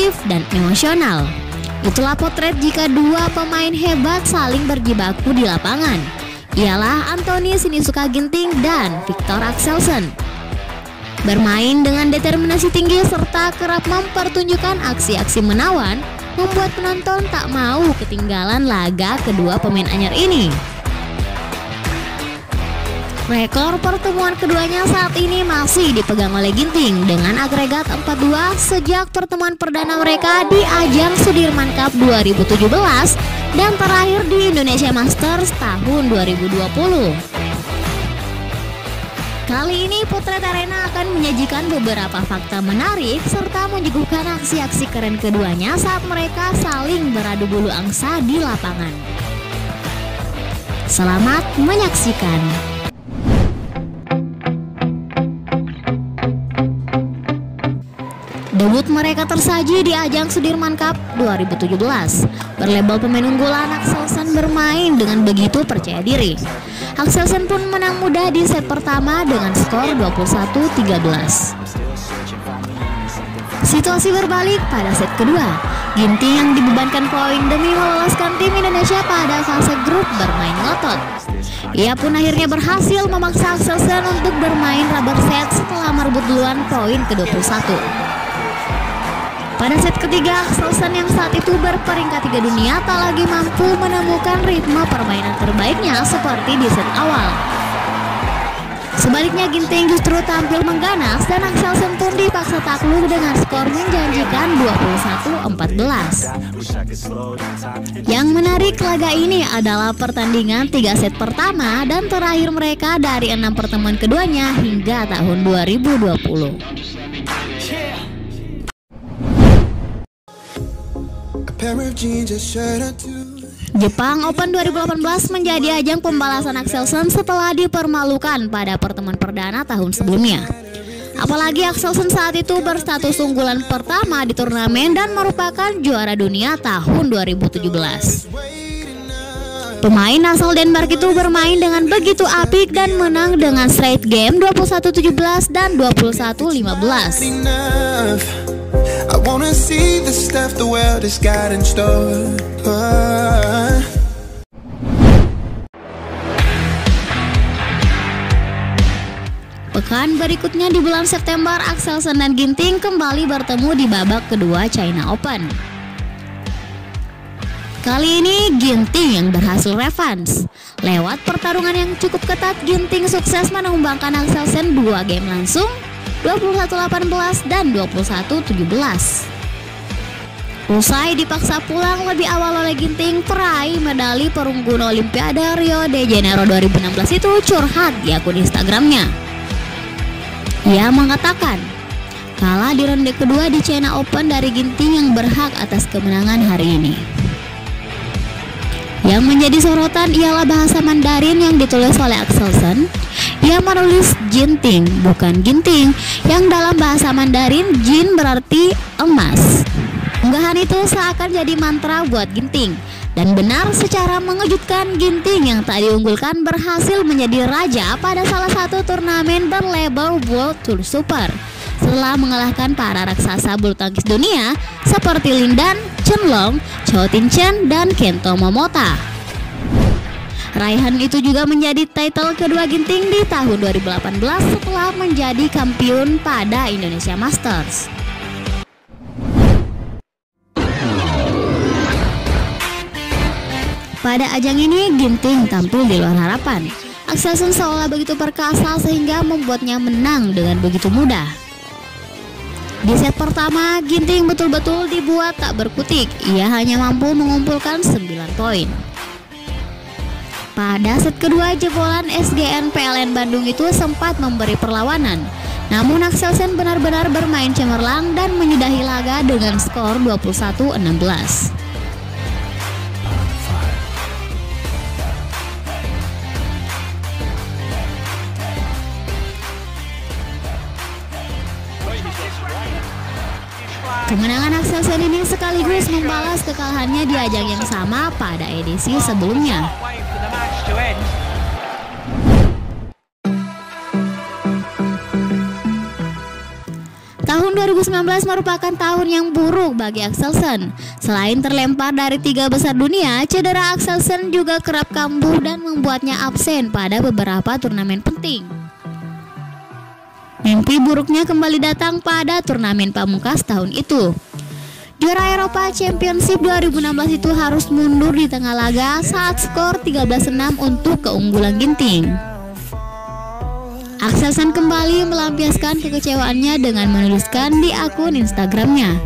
kreatif, dan emosional. Itulah potret jika dua pemain hebat saling berjibaku di lapangan. Ialah Anthony Sinisuka Ginting dan Viktor Axelsen. Bermain dengan determinasi tinggi serta kerap mempertunjukkan aksi-aksi menawan, membuat penonton tak mau ketinggalan laga kedua pemain anyar ini. Rekor pertemuan keduanya saat ini masih dipegang oleh Ginting dengan agregat 4-2 sejak pertemuan perdana mereka di ajang Sudirman Cup 2017 dan terakhir di Indonesia Masters tahun 2020. Kali ini Potret Arena akan menyajikan beberapa fakta menarik serta menyuguhkan aksi-aksi keren keduanya saat mereka saling beradu bulu angsa di lapangan. Selamat menyaksikan. Debut mereka tersaji di ajang Sudirman Cup 2017. Berlabel pemain unggulan, Axelsen bermain dengan begitu percaya diri. Axelsen pun menang mudah di set pertama dengan skor 21-13. Situasi berbalik pada set kedua. Ginting yang dibebankan poin demi meloloskan tim Indonesia pada fase grup bermain ngotot. Ia pun akhirnya berhasil memaksa Axelsen untuk bermain rubber set setelah merebut duluan poin ke-21. Pada set ketiga, Axelsen yang saat itu berperingkat 3 dunia tak lagi mampu menemukan ritme permainan terbaiknya seperti di set awal. Sebaliknya Ginting justru tampil mengganas dan Axelsen pun dipaksa takluk dengan skor menjanjikan 21-14. Yang menarik laga ini adalah pertandingan 3 set pertama dan terakhir mereka dari 6 pertemuan keduanya hingga tahun 2020. Jepang Open 2018 menjadi ajang pembalasan Axelsen setelah dipermalukan pada pertemuan perdana tahun sebelumnya. Apalagi Axelsen saat itu berstatus unggulan pertama di turnamen dan merupakan juara dunia tahun 2017. Pemain asal Denmark itu bermain dengan begitu apik dan menang dengan straight game 21-17 dan 21-15. I wanna see the stuff the world has got in store. Pekan berikutnya di bulan September, Axelsen dan Ginting kembali bertemu di babak kedua China Open. Kali ini Ginting yang berhasil revanse. Lewat pertarungan yang cukup ketat, Ginting sukses menumbangkan Axelsen 2 game langsung, 21-18 dan 21-17. Usai dipaksa pulang lebih awal oleh Ginting, peraih medali perunggu Olimpiade Rio de Janeiro 2016 itu curhat di akun Instagramnya. Ia mengatakan, kalah di ronde kedua di China Open dari Ginting yang berhak atas kemenangan hari ini. Yang menjadi sorotan ialah bahasa Mandarin yang ditulis oleh Axelsen. Ia menulis Jinting, bukan Ginting, yang dalam bahasa Mandarin Jin berarti emas. Unggahan itu seakan jadi mantra buat Ginting. Dan benar, secara mengejutkan Ginting yang tak diunggulkan berhasil menjadi raja pada salah satu turnamen berlabel World Tour Super setelah mengalahkan para raksasa bulu tangkis dunia seperti Lin Dan, Chen Long, Chou Tin Chen, dan Kento Momota. Raihan itu juga menjadi title kedua Ginting di tahun 2018 setelah menjadi kampiun pada Indonesia Masters. Pada ajang ini Ginting tampil di luar harapan. Axelsen seolah begitu perkasa sehingga membuatnya menang dengan begitu mudah. Di set pertama, Ginting betul-betul dibuat tak berkutik. Ia hanya mampu mengumpulkan 9 poin. Pada set kedua, jebolan SGN PLN Bandung itu sempat memberi perlawanan. Namun Axelsen benar-benar bermain cemerlang dan menyudahi laga dengan skor 21-16. Kemenangan Axelsen ini sekaligus membalas kekalahannya di ajang yang sama pada edisi sebelumnya. Tahun 2019 merupakan tahun yang buruk bagi Axelsen. Selain terlempar dari 3 besar dunia, cedera Axelsen juga kerap kambuh dan membuatnya absen pada beberapa turnamen penting. Mimpi buruknya kembali datang pada turnamen pamungkas tahun itu. Juara Eropa Championship 2016 itu harus mundur di tengah laga saat skor 13-6 untuk keunggulan Ginting. Axelsen kembali melampiaskan kekecewaannya dengan menuliskan di akun Instagramnya,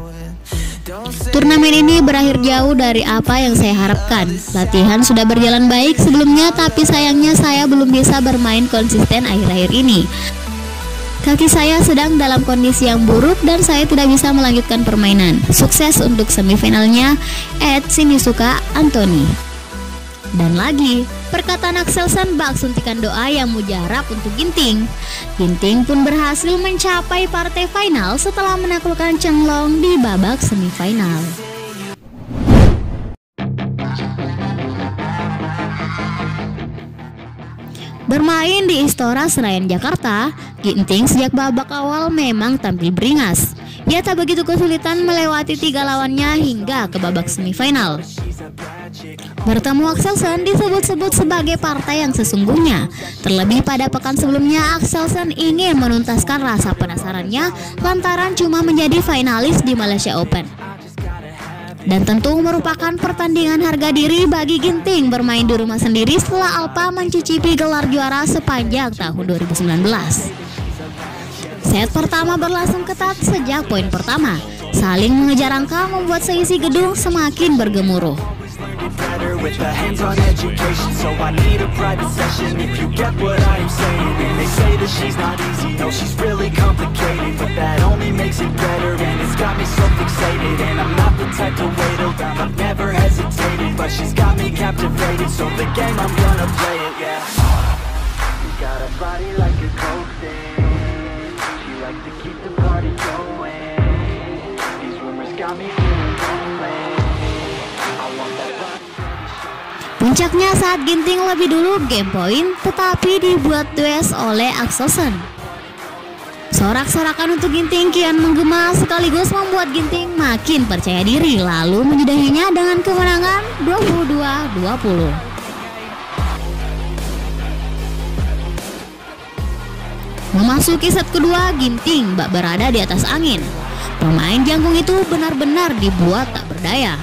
"Turnamen ini berakhir jauh dari apa yang saya harapkan. Latihan sudah berjalan baik sebelumnya, tapi sayangnya saya belum bisa bermain konsisten akhir-akhir ini. Kaki saya sedang dalam kondisi yang buruk dan saya tidak bisa melanjutkan permainan. Sukses untuk semifinalnya, @Sinisuka Anthony." Dan lagi, perkataan Axelsen bak suntikan doa yang mujarab untuk Ginting. Ginting pun berhasil mencapai partai final setelah menaklukkan Chen Long di babak semifinal. Bermain di Istora Senayan Jakarta, Ginting sejak babak awal memang tampil beringas. Ia tak begitu kesulitan melewati 3 lawannya hingga ke babak semifinal. Bertemu Axelsen disebut-sebut sebagai partai yang sesungguhnya. Terlebih pada pekan sebelumnya, Axelsen ingin menuntaskan rasa penasarannya lantaran cuma menjadi finalis di Malaysia Open. Dan tentu merupakan pertandingan harga diri bagi Ginting bermain di rumah sendiri setelah Alpha mencicipi gelar juara sepanjang tahun 2019. Set pertama berlangsung ketat sejak poin pertama. Saling mengejar angka membuat seisi gedung semakin bergemuruh. Puncaknya saat Ginting lebih dulu game point, tetapi dibuat twist oleh Axelsen. Sorak-sorakan untuk Ginting kian menggema sekaligus membuat Ginting makin percaya diri, lalu menyudahinya dengan kemenangan 22-20. Memasuki set kedua, Ginting bak berada di atas angin. Pemain jangkung itu benar-benar dibuat tak berdaya.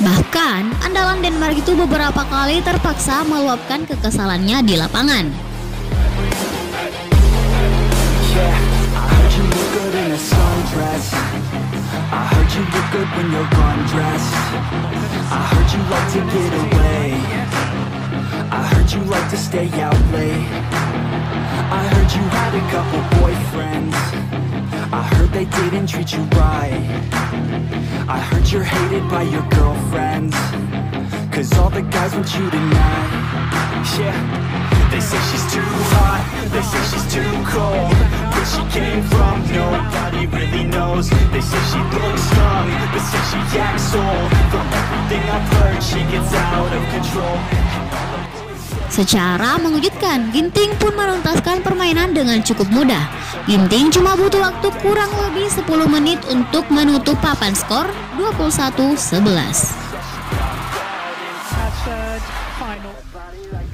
Bahkan, andalan Denmark itu beberapa kali terpaksa meluapkan kekesalannya di lapangan. I heard they didn't treat you right. I heard you're hated by your girlfriends, cause all the guys want you tonight. Yeah, they say she's too hot, they say she's too cold. Where she came from, nobody really knows. They say she looks young, but say she acts old. From everything I've heard, she gets out of control. Secara mengejutkan, Ginting pun menuntaskan permainan dengan cukup mudah. Ginting cuma butuh waktu kurang lebih 10 menit untuk menutup papan skor 21-11.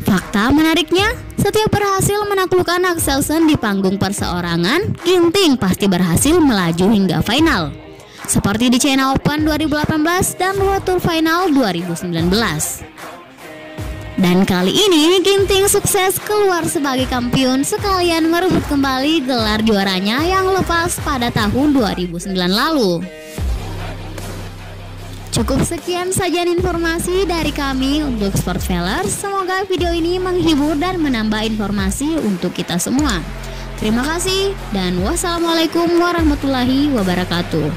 Fakta menariknya, setiap berhasil menaklukkan Axelsen di panggung perseorangan, Ginting pasti berhasil melaju hingga final. Seperti di China Open 2018 dan World Tour Final 2019. Dan kali ini Ginting sukses keluar sebagai kampiun sekalian merebut kembali gelar juaranya yang lepas pada tahun 2009 lalu. Cukup sekian saja informasi dari kami untuk Sportfellers. Semoga video ini menghibur dan menambah informasi untuk kita semua. Terima kasih dan wassalamualaikum warahmatullahi wabarakatuh.